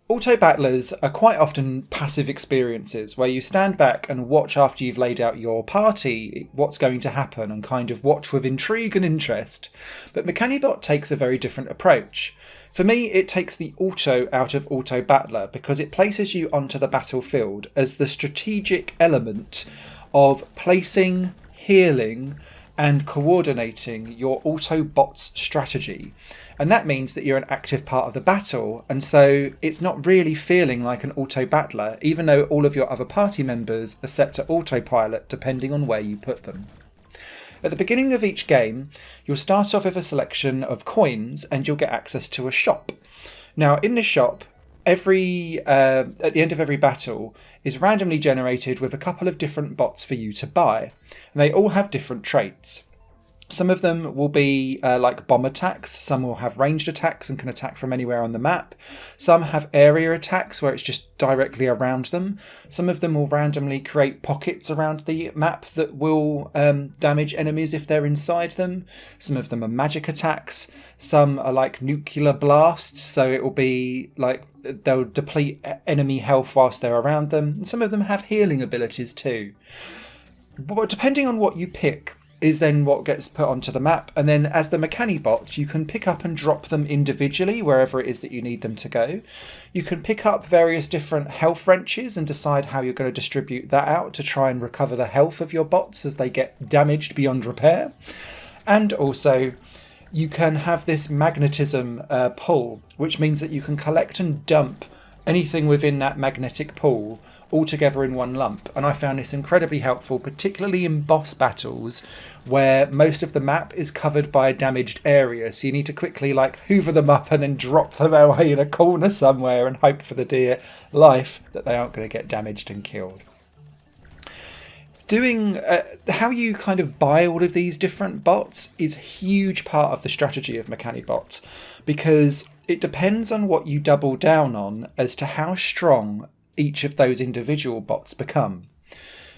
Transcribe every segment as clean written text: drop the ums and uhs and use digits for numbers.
Auto battlers are quite often passive experiences where you stand back and watch after you've laid out your party what's going to happen and kind of watch with intrigue and interest. But Mechanibot takes a very different approach. For me, it takes the auto out of auto battler because it places you onto the battlefield as the strategic element of placing, healing, and coordinating your Autobot's strategy. And that means that you're an active part of the battle, and so it's not really feeling like an auto battler, even though all of your other party members are set to autopilot depending on where you put them. At the beginning of each game, you'll start off with a selection of coins and you'll get access to a shop. Now, in this shop, at the end of every battle is randomly generated with a couple of different bots for you to buy, and they all have different traits. Some of them will be like bomb attacks, some will have ranged attacks and can attack from anywhere on the map, some have area attacks where it's just directly around them, some of them will randomly create pockets around the map that will damage enemies if they're inside them, some of them are magic attacks, some are like nuclear blasts, so it will be like they'll deplete enemy health whilst they're around them, and some of them have healing abilities too. But depending on what you pick is then what gets put onto the map, and then as the Mechanibot you can pick up and drop them individually wherever it is that you need them to go. You can pick up various different health wrenches and decide how you're going to distribute that out to try and recover the health of your bots as they get damaged beyond repair. And also you can have this magnetism pull, which means that you can collect and dump anything within that magnetic pool all together in one lump, and I found this incredibly helpful, particularly in boss battles where most of the map is covered by a damaged area, so you need to quickly like hoover them up and then drop them away in a corner somewhere and hope for the dear life that they aren't going to get damaged and killed. Doing how you kind of buy all of these different bots is a huge part of the strategy of Mechanibot, because it depends on what you double down on as to how strong each of those individual bots become.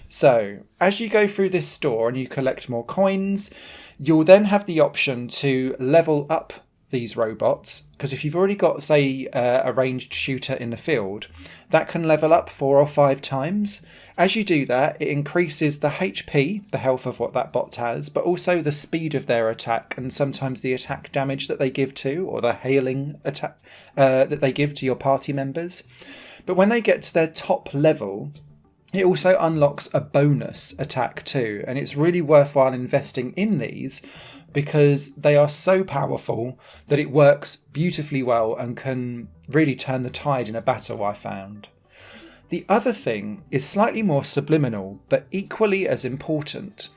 So, as you go through this store and you collect more coins, you'll then have the option to level up these robots, because if you've already got, say, a ranged shooter in the field, that can level up 4 or 5 times. As you do that, it increases the HP, the health of what that bot has, but also the speed of their attack and sometimes the attack damage that they give to, or the healing attack that they give to your party members. But when they get to their top level, it also unlocks a bonus attack too, and it's really worthwhile investing in these because they are so powerful that it works beautifully well and can really turn the tide in a battle, I found. The other thing is slightly more subliminal, but equally as important.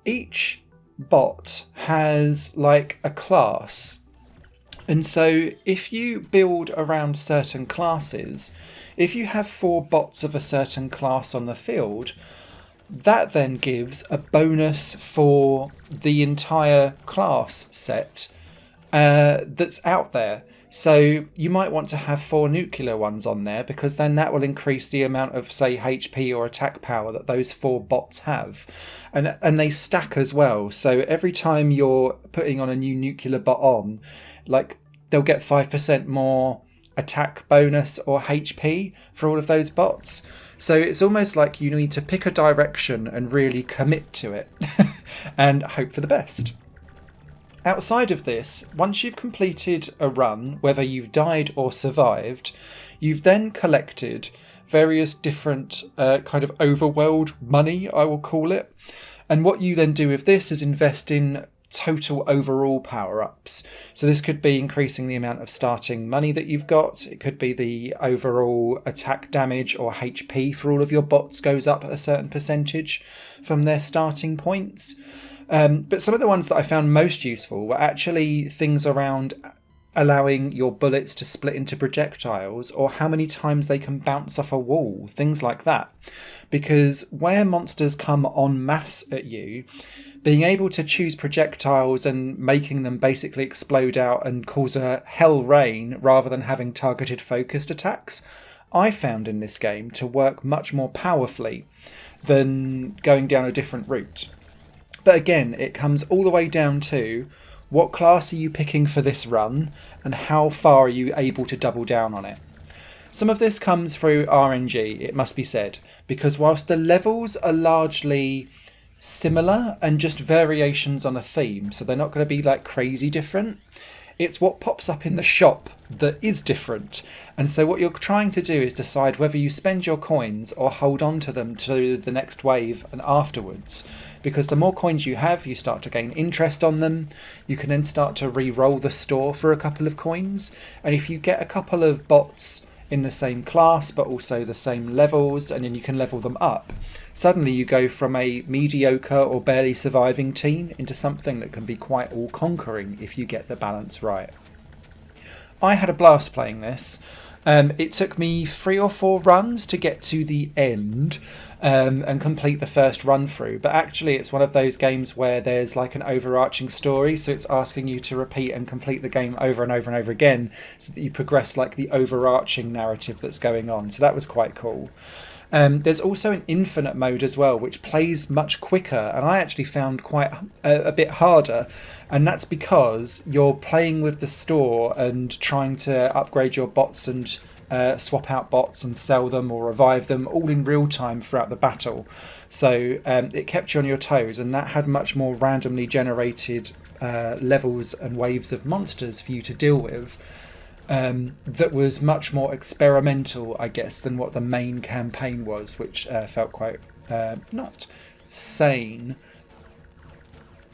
Each bot has like a class, and so if you build around certain classes, if you have 4 bots of a certain class on the field, that then gives a bonus for the entire class set that's out there. So you might want to have 4 nuclear ones on there, because then that will increase the amount of, say, HP or attack power that those 4 bots have. And they stack as well. So every time you're putting on a new nuclear bot on, like, they'll get 5% more attack bonus or HP for all of those bots. So it's almost like you need to pick a direction and really commit to it and hope for the best. Outside of this, once you've completed a run, whether you've died or survived, you've then collected various different kind of overworld money, I will call it. And what you then do with this is invest in total overall power-ups. So this could be increasing the amount of starting money that you've got. It could be the overall attack damage or HP for all of your bots goes up a certain percentage from their starting points. But some of the ones that I found most useful were actually things around allowing your bullets to split into projectiles, or how many times they can bounce off a wall, things like that. Because where monsters come en masse at you, being able to choose projectiles and making them basically explode out and cause a hell rain rather than having targeted focused attacks, I found in this game to work much more powerfully than going down a different route. But again, it comes all the way down to what class are you picking for this run and how far are you able to double down on it. Some of this comes through RNG, it must be said, because whilst the levels are largely similar and just variations on a theme, so they're not going to be like crazy different, it's what pops up in the shop that is different. And so what you're trying to do is decide whether you spend your coins or hold on to them to the next wave and afterwards. Because the more coins you have, you start to gain interest on them. You can then start to re-roll the store for a couple of coins. And if you get a couple of bots in the same class but also the same levels, and then you can level them up, suddenly you go from a mediocre or barely surviving team into something that can be quite all-conquering if you get the balance right. I had a blast playing this. It took me 3 or 4 runs to get to the end and complete the first run through, but actually it's one of those games where there's like an overarching story, so it's asking you to repeat and complete the game over and over and over again so that you progress like the overarching narrative that's going on. So that was quite cool. There's also an infinite mode as well, which plays much quicker, and I actually found quite a bit harder, and that's because you're playing with the store and trying to upgrade your bots and swap out bots and sell them or revive them all in real time throughout the battle. So it kept you on your toes, and that had much more randomly generated levels and waves of monsters for you to deal with. That was much more experimental, I guess, than what the main campaign was, which felt quite not sane.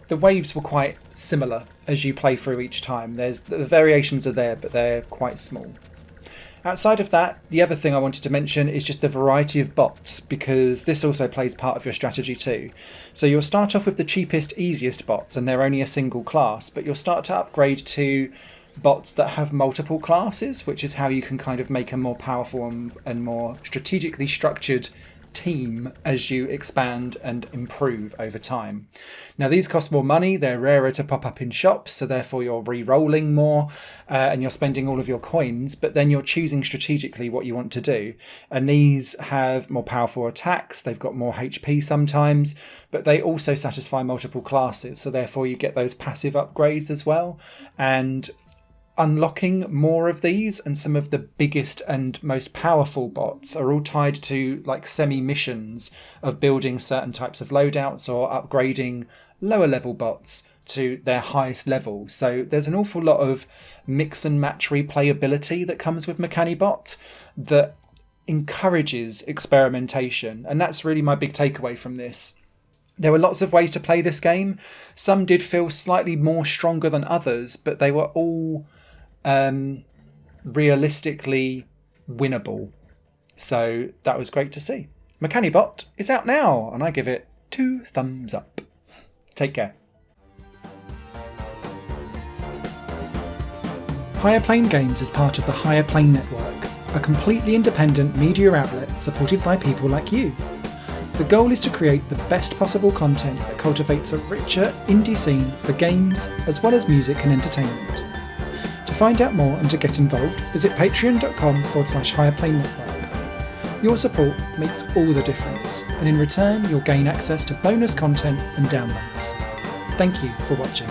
The waves were quite similar as you play through each time. The variations are there, but they're quite small. Outside of that, the other thing I wanted to mention is just the variety of bots, because this also plays part of your strategy too. So you'll start off with the cheapest, easiest bots, and they're only a single class, but you'll start to upgrade to bots that have multiple classes, which is how you can kind of make a more powerful and more strategically structured team as you expand and improve over time. Now these cost more money, they're rarer to pop up in shops, so therefore you're re-rolling more and you're spending all of your coins, but then you're choosing strategically what you want to do. And these have more powerful attacks, they've got more HP sometimes, but they also satisfy multiple classes, so therefore you get those passive upgrades as well. And unlocking more of these and some of the biggest and most powerful bots are all tied to like semi-missions of building certain types of loadouts or upgrading lower level bots to their highest level. So there's an awful lot of mix and match replayability that comes with Mechanibot that encourages experimentation, and that's really my big takeaway from this. There were lots of ways to play this game. Some did feel slightly more stronger than others, but they were all realistically winnable. So that was great to see. Mechanibot is out now, and I give it 2 thumbs up. Take care. Higher Plane Games is part of the Higher Plane Network, a completely independent media outlet supported by people like you. The goal is to create the best possible content that cultivates a richer indie scene for games as well as music and entertainment. To find out more and to get involved, visit patreon.com/higherplane network. Your support makes all the difference, and in return you'll gain access to bonus content and downloads. Thank you for watching.